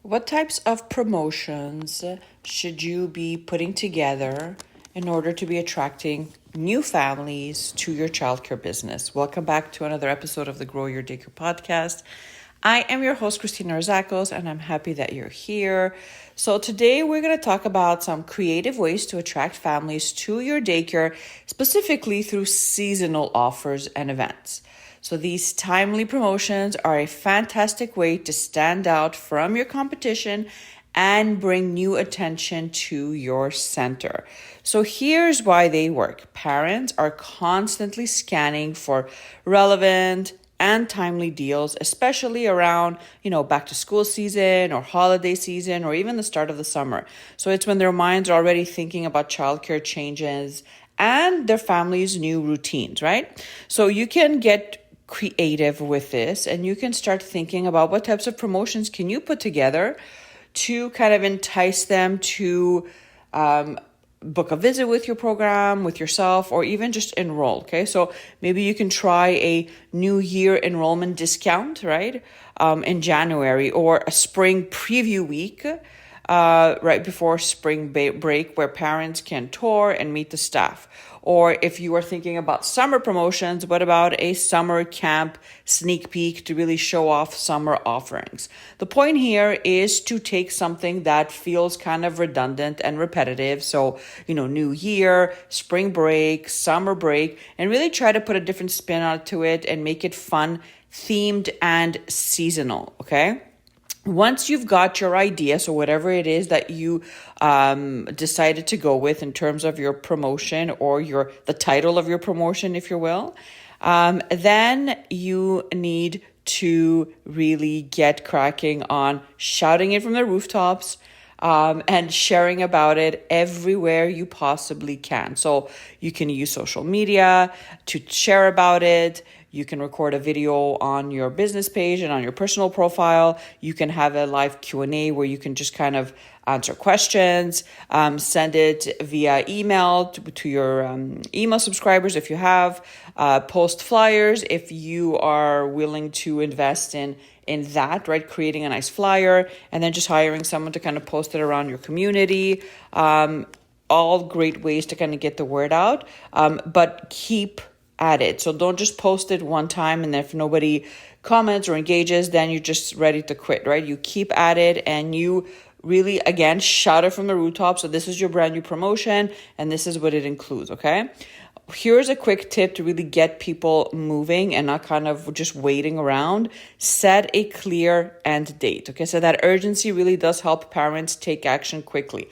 What types of promotions should you be putting together in order to be attracting new families to your childcare business? Welcome back to another episode of the Grow Your Daycare podcast. I am your host, Christina Rizakos, and I'm happy that you're here. So today we're going to talk about some creative ways to attract families to your daycare, specifically through seasonal offers and events. So these timely promotions are a fantastic way to stand out from your competition and bring new attention to your center. So here's why they work. Parents are constantly scanning for relevant and timely deals, especially around, back to school season or holiday season or even the start of the summer. So it's when their minds are already thinking about childcare changes and their family's new routines, right? So you can get creative with this and you can start thinking about what types of promotions can you put together to kind of entice them to book a visit with your program, with yourself, or even just enroll. Okay, so maybe you can try a new year enrollment discount, right, in January, or a spring preview week right before spring break, where parents can tour and meet the staff. Or if you are thinking about summer promotions, what about a summer camp sneak peek to really show off summer offerings? The point here is to take something that feels kind of redundant and repetitive. So, new year, spring break, summer break, and really try to put a different spin onto it and make it fun, themed, and seasonal, okay? Once you've got your idea, so whatever it is that you decided to go with in terms of your promotion or the title of your promotion, if you will, then you need to really get cracking on shouting it from the rooftops and sharing about it everywhere you possibly can. So you can use social media to share about it. You can record a video on your business page and on your personal profile. You can have a live Q&A where you can just kind of answer questions, send it via email to your email subscribers if you have, post flyers if you are willing to invest in that, right? Creating a nice flyer and then just hiring someone to kind of post it around your community. All great ways to kind of get the word out, but keep at it. So don't just post it one time and if nobody comments or engages, then you're just ready to quit, right? You keep at it and you really, again, shout it from the rooftop. So this is your brand new promotion and this is what it includes, okay? Here's a quick tip to really get people moving and not kind of just waiting around. Set a clear end date, okay? So that urgency really does help parents take action quickly.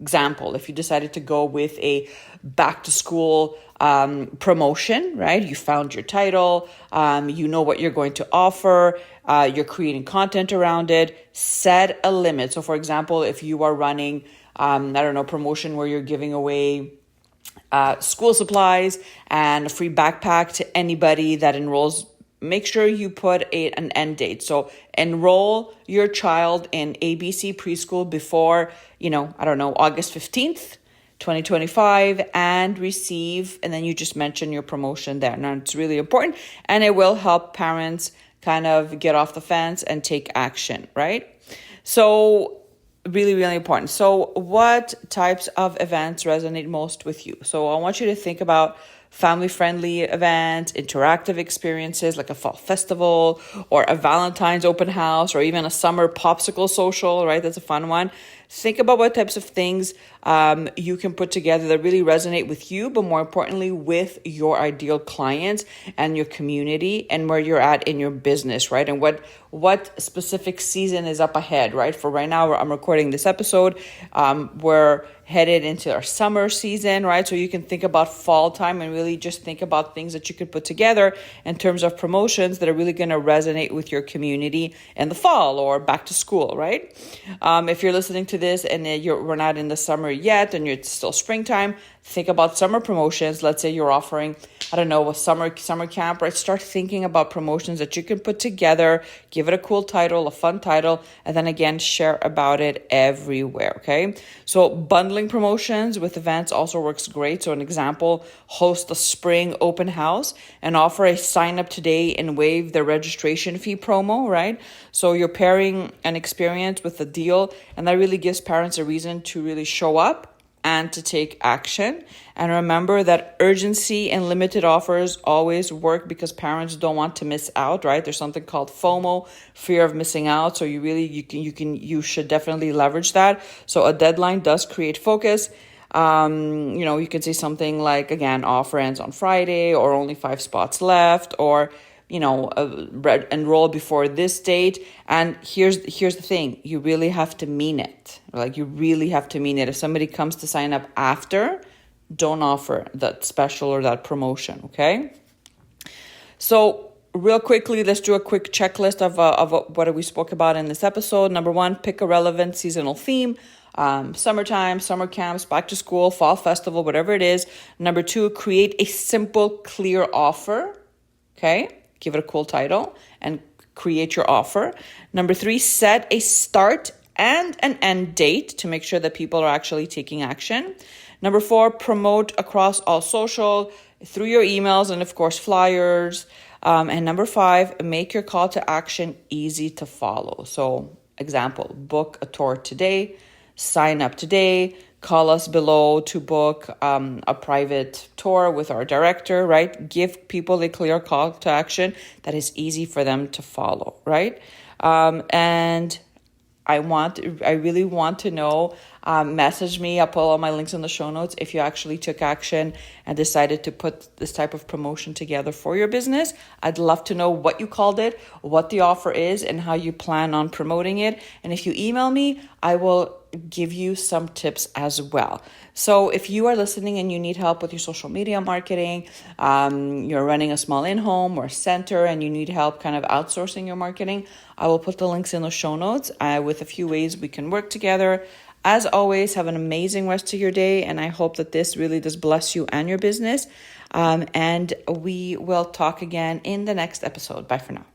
Example, if you decided to go with a back to school promotion, right? You found your title, you know what you're going to offer, you're creating content around it, set a limit. So for example, if you are running, promotion where you're giving away school supplies and a free backpack to anybody that enrolls, make sure you put an end date. So enroll your child in ABC preschool before, August 15th, 2025 and receive, and then you just mention your promotion there. Now it's really important and it will help parents kind of get off the fence and take action, right? So really, really important. So what types of events resonate most with you? So I want you to think about family-friendly events, interactive experiences like a fall festival or a Valentine's open house or even a summer popsicle social, right? That's a fun one. Think about what types of things you can put together that really resonate with you, but more importantly, with your ideal clients and your community and where you're at in your business, right? And what specific season is up ahead, right? For right now, I'm recording this episode. We're headed into our summer season, right? So you can think about fall time and really just think about things that you could put together in terms of promotions that are really going to resonate with your community in the fall or back to school, right? If you're listening to this and we're not in the summer yet and it's still springtime, Think about summer promotions. Let's say you're offering, I don't know, a summer camp, right? Start thinking about promotions that you can put together, give it a cool title, a fun title, and then again, share about it everywhere, okay? So bundling promotions with events also works great. So an example, host a spring open house and offer a sign up today and waive the registration fee promo, right? So you're pairing an experience with a deal, and that really gives parents a reason to really show up and to take action. And remember that urgency and limited offers always work because parents don't want to miss out, right? There's something called FOMO, fear of missing out. So you should definitely leverage that. So a deadline does create focus. You can say something like, again, offer ends on Friday, or only 5 spots left, or enroll before this date. And here's the thing, you really have to mean it. Like, you really have to mean it. If somebody comes to sign up after, don't offer that special or that promotion, okay? So real quickly, let's do a quick checklist of what we spoke about in this episode. Number 1, pick a relevant seasonal theme. Summertime, summer camps, back to school, fall festival, whatever it is. Number 2, create a simple, clear offer, okay? Give it a cool title and create your offer. Number 3, set a start and an end date to make sure that people are actually taking action. Number 4, promote across all social, through your emails and of course flyers. And number 5, make your call to action easy to follow. So example, book a tour today, sign up today, call us below to book a private tour with our director, right? Give people a clear call to action that is easy for them to follow, right? And I really want to know, message me. I'll put all my links in the show notes if you actually took action and decided to put this type of promotion together for your business. I'd love to know what you called it, what the offer is, and how you plan on promoting it. And if you email me, I will give you some tips as well. So if you are listening and you need help with your social media marketing, you're running a small in-home or center and you need help kind of outsourcing your marketing, I will put the links in the show notes with a few ways we can work together. As always, have an amazing rest of your day, and I hope that this really does bless you and your business. And we will talk again in the next episode. Bye for now.